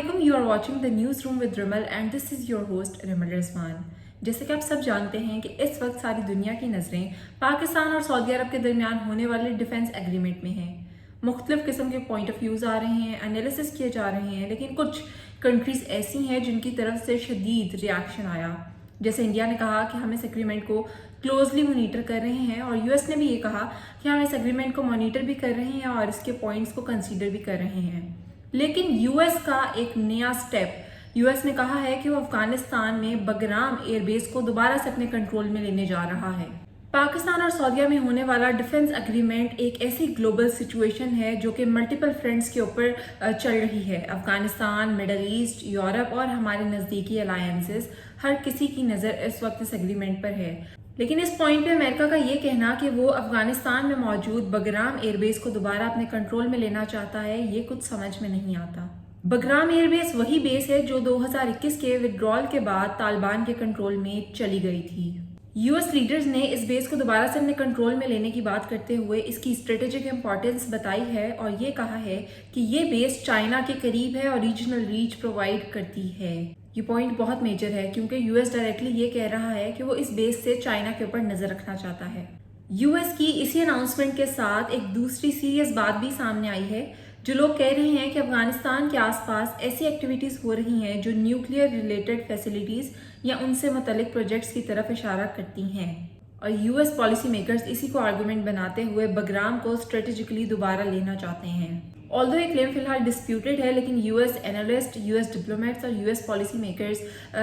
Assalamualaikum, you are watching the newsroom with Rimal and this is your host Rimal Rizwan। जैसे कि आप सब जानते हैं कि इस वक्त सारी दुनिया की नज़रें पाकिस्तान और सऊदी अरब के दरमियान होने वाले डिफेंस एग्रीमेंट में हैं। मुख्तलिफ किस्म के पॉइंट ऑफ व्यूज़ आ रहे हैं, एनालिसिस किए जा रहे हैं, लेकिन कुछ कंट्रीज़ ऐसी हैं जिनकी तरफ से शदीद रिएक्शन आया। जैसे इंडिया ने कहा कि हम इस एग्रीमेंट को क्लोजली मॉनिटर कर रहे हैं और यूएस ने भी ये कहा कि हम इस एग्रीमेंट को मॉनिटर भी कर रहे हैं और इसके पॉइंट्स को कंसीडर भी कर रहे हैं। लेकिन यूएस का एक नया स्टेप, यूएस ने कहा है कि वो अफगानिस्तान में बगराम एयरबेस को दोबारा से अपने कंट्रोल में लेने जा रहा है। पाकिस्तान और सऊदीया में होने वाला डिफेंस एग्रीमेंट एक ऐसी ग्लोबल सिचुएशन है जो कि मल्टीपल फ्रंट्स के ऊपर चल रही है। अफगानिस्तान, मिडल ईस्ट, यूरोप और हमारे नज़दीकी अलायंसेस, हर किसी की नज़र इस वक्त इस एग्रीमेंट पर है। लेकिन इस पॉइंट पे अमेरिका का ये कहना कि वो अफगानिस्तान में मौजूद बगराम एयरबेस को दोबारा अपने कंट्रोल में लेना चाहता है, ये कुछ समझ में नहीं आता। बगराम एयरबेस वही बेस है जो 2021 के विड्रॉल के बाद तालिबान के कंट्रोल में चली गई थी। यूएस लीडर्स ने इस बेस को दोबारा से अपने कंट्रोल में लेने की बात करते हुए इसकी स्ट्रेटेजिक इंपॉर्टेंस बताई है और ये कहा है कि ये बेस चाइना के करीब है और रीजनल रीच प्रोवाइड करती है। ये पॉइंट बहुत मेजर है क्योंकि यूएस डायरेक्टली ये कह रहा है कि वो इस बेस से चाइना के ऊपर नजर रखना चाहता है। यूएस की इसी अनाउंसमेंट के साथ एक दूसरी सीरियस बात भी सामने आई है, जो लोग कह रहे हैं कि अफगानिस्तान के आसपास ऐसी एक्टिविटीज़ हो रही हैं जो न्यूक्लियर रिलेटेड फैसिलिटीज़ या उनसे मुतल्लिक प्रोजेक्ट्स की तरफ इशारा करती हैं। और यूएस पॉलिसी मेकर्स इसी को आर्गूमेंट बनाते हुए बगराम को स्ट्रेटेजिकली दोबारा लेना चाहते हैं। ऑल्दो ये क्लेम फिलहाल डिस्प्यूटेड है, लेकिन यूएस एनालिस्ट, यूएस डिप्लोमेट्स और यूएस पॉलिसी मेकर्स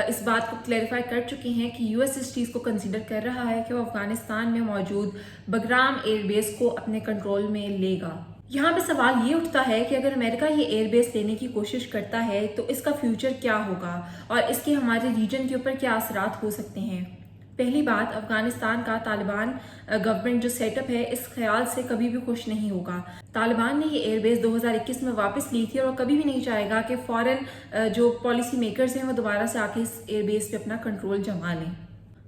इस बात को क्लैरिफाई कर चुके हैं कि यूएस इस चीज़ को कंसीडर कर रहा है कि वो अफगानिस्तान में मौजूद बगराम एयरबेस को अपने कंट्रोल में लेगा। यहाँ पे सवाल ये उठता है कि अगर अमेरिका ये एयरबेस लेने की कोशिश करता है तो इसका फ्यूचर क्या होगा और इसके हमारे रीजन के ऊपर क्या असरात हो सकते हैं। पहली बात, अफगानिस्तान का तालिबान गवर्नमेंट जो सेटअप है इस ख्याल से कभी भी खुश नहीं होगा। तालिबान ने ये एयरबेस 2021 में वापस ली थी और कभी भी नहीं चाहेगा कि फॉरेन जो पॉलिसी मेकर्स हैं वो दोबारा से आके इस एयरबेस पे अपना कंट्रोल जमा लें।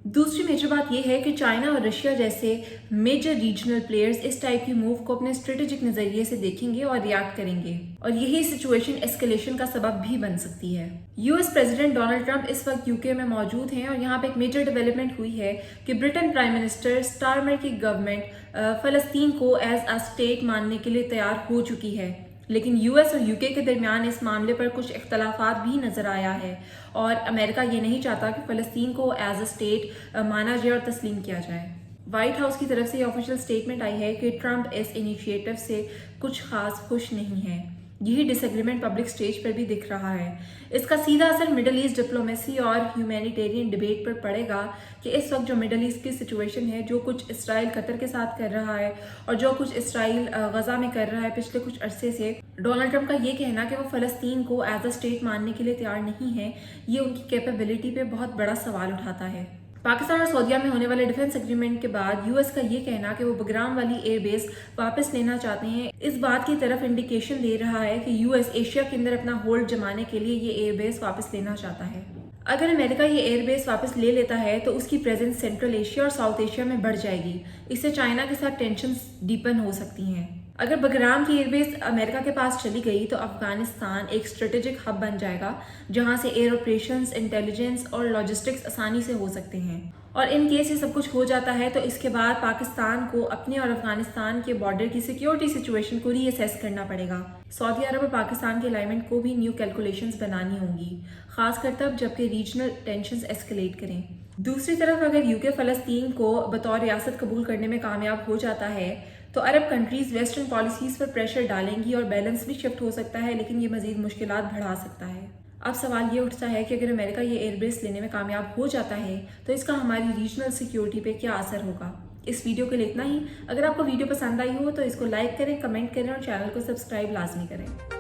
दूसरी मेजर बात यह है कि चाइना और रशिया जैसे मेजर रीजनल प्लेयर्स इस टाइप की मूव को अपने स्ट्रेटेजिक नजरिए से देखेंगे और रिएक्ट करेंगे और यही सिचुएशन एस्केलेशन का सबब भी बन सकती है। यूएस प्रेसिडेंट डोनाल्ड ट्रंप इस वक्त यूके में मौजूद हैं और यहाँ पे एक मेजर डेवलपमेंट हुई है कि ब्रिटेन प्राइम मिनिस्टर स्टारमर की गवर्नमेंट फलस्तीन को एज अ स्टेट मानने के लिए तैयार हो चुकी है। लेकिन यूएस और यूके के दरमियान इस मामले पर कुछ इख्तलाफात भी नजर आया है और अमेरिका ये नहीं चाहता कि फ़लस्तीन को एज अ स्टेट माना जाए और तस्लीम किया जाए। व्हाइट हाउस की तरफ से ये ऑफिशियल स्टेटमेंट आई है कि ट्रंप इस इनिशिएटिव से कुछ खास खुश नहीं है। यही डिसएग्रीमेंट पब्लिक स्टेज पर भी दिख रहा है। इसका सीधा असर मिडल ईस्ट डिप्लोमेसी और ह्यूमैनिटेरियन डिबेट पर पड़ेगा कि इस वक्त जो मिडल ईस्ट की सिचुएशन है, जो कुछ इसराइल कतर के साथ कर रहा है और जो कुछ इसराइल गजा में कर रहा है पिछले कुछ अरसे से, डोनाल्ड ट्रंप का ये कहना कि वो फ़लस्तीन को एज अ स्टेट मानने के लिए तैयार नहीं है, ये उनकी कैपेबिलिटी पे बहुत बड़ा सवाल उठाता है। पाकिस्तान और सऊदीया में होने वाले डिफेंस एग्रीमेंट के बाद यूएस का ये कहना कि वो बगराम वाली एयरबेस वापस लेना चाहते हैं, इस बात की तरफ इंडिकेशन दे रहा है कि यूएस एशिया के अंदर अपना होल्ड जमाने के लिए ये एयरबेस वापस लेना चाहता है। अगर अमेरिका ये एयरबेस वापस ले लेता है तो उसकी प्रेजेंस सेंट्रल एशिया और साउथ एशिया में बढ़ जाएगी। इससे चाइना के साथ टेंशंस डीपन हो सकती हैं। अगर बगराम की एयरबेस अमेरिका के पास चली गई तो अफगानिस्तान एक स्ट्रेटेजिक हब बन जाएगा जहां से एयर ऑपरेशंस, इंटेलिजेंस और लॉजिस्टिक्स आसानी से हो सकते हैं। और इन केस ये सब कुछ हो जाता है तो इसके बाद पाकिस्तान को अपने और अफगानिस्तान के बॉर्डर की सिक्योरिटी सिचुएशन को रीअसेस करना पड़ेगा। सऊदी अरब और पाकिस्तान के अलाइनमेंट को भी न्यू कैलकुलेशंस बनानी होंगी, खासकर तब जबकि रीजनल टेंशंस एस्केलेट करें। दूसरी तरफ अगर यूके फ़लस्तीन को बतौर रियासत कबूल करने में कामयाब हो जाता है तो अरब कंट्रीज वेस्टर्न पॉलिसीज़ पर प्रेशर डालेंगी और बैलेंस भी शिफ्ट हो सकता है, लेकिन ये मज़ीद मुश्किलात बढ़ा सकता है। अब सवाल ये उठता है कि अगर अमेरिका ये एयरबेस लेने में कामयाब हो जाता है तो इसका हमारी रीजनल सिक्योरिटी पे क्या असर होगा। इस वीडियो के लिए इतना ही। अगर आपको वीडियो पसंद आई हो तो इसको लाइक करें, कमेंट करें और चैनल को सब्सक्राइब लाजमी करें।